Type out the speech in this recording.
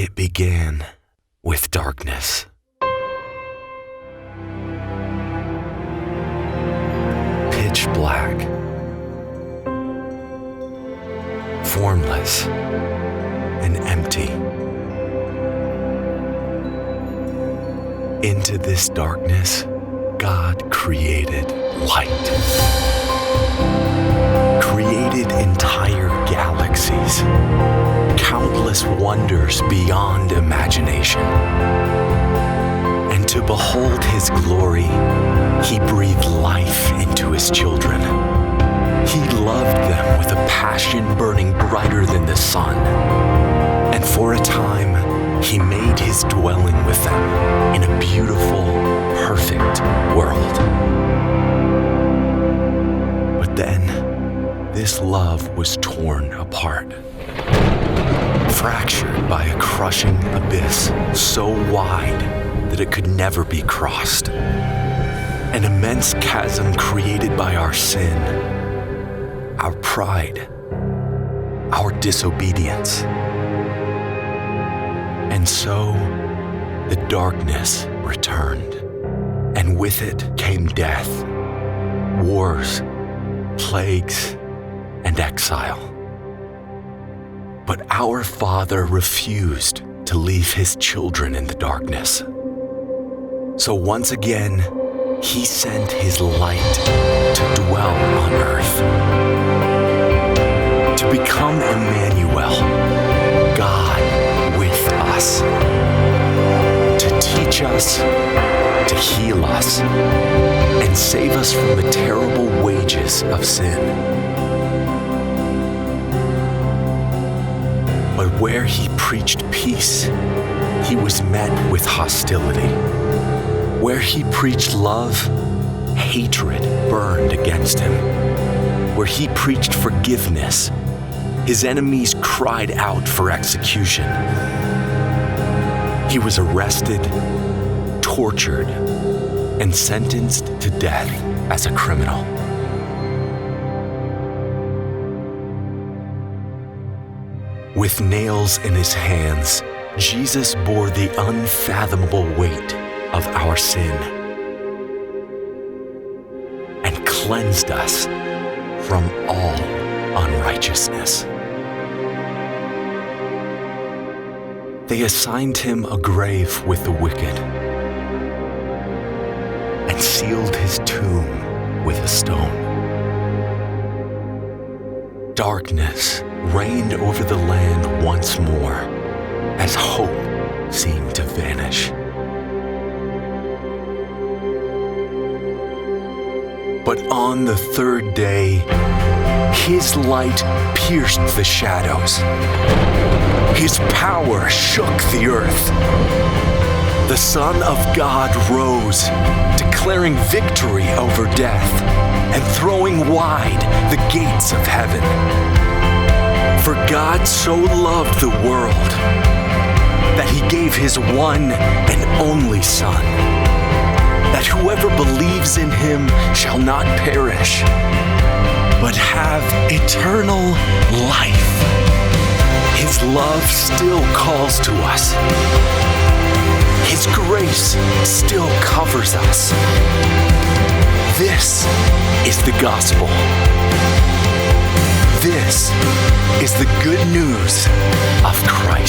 It began with darkness. Pitch black, formless and empty. Into this darkness, God created light. Created entire galaxies, countless wonders beyond imagination. And to behold His glory, He breathed life into His children. He loved them with a passion burning brighter than the sun. And for a time, He made His dwelling with them in a beautiful, perfect world. But then, this love was torn apart, fractured by a crushing abyss so wide that it could never be crossed. An immense chasm created by our sin, our pride, our disobedience. And so, the darkness returned, and with it came death, wars, plagues, and exile. But our Father refused to leave His children in the darkness. So once again, He sent His light to dwell on earth, to become Emmanuel, God with us, to teach us, to heal us, and save us from the terrible wages of sin. But where He preached peace, He was met with hostility. Where He preached love, hatred burned against Him. Where He preached forgiveness, His enemies cried out for execution. He was arrested, tortured, and sentenced to death as a criminal. With nails in His hands, Jesus bore the unfathomable weight of our sin and cleansed us from all unrighteousness. They assigned Him a grave with the wicked and sealed His tomb with a stone. Darkness reigned over the land once more as hope seemed to vanish. But on the third day, His light pierced the shadows. His power shook the earth. The Son of God rose, declaring victory over death and throwing wide the gates of heaven. For God so loved the world that He gave His one and only Son, that whoever believes in Him shall not perish, but have eternal life. His love still calls to us. His grace still covers us. This is the gospel. This is the good news of Christ.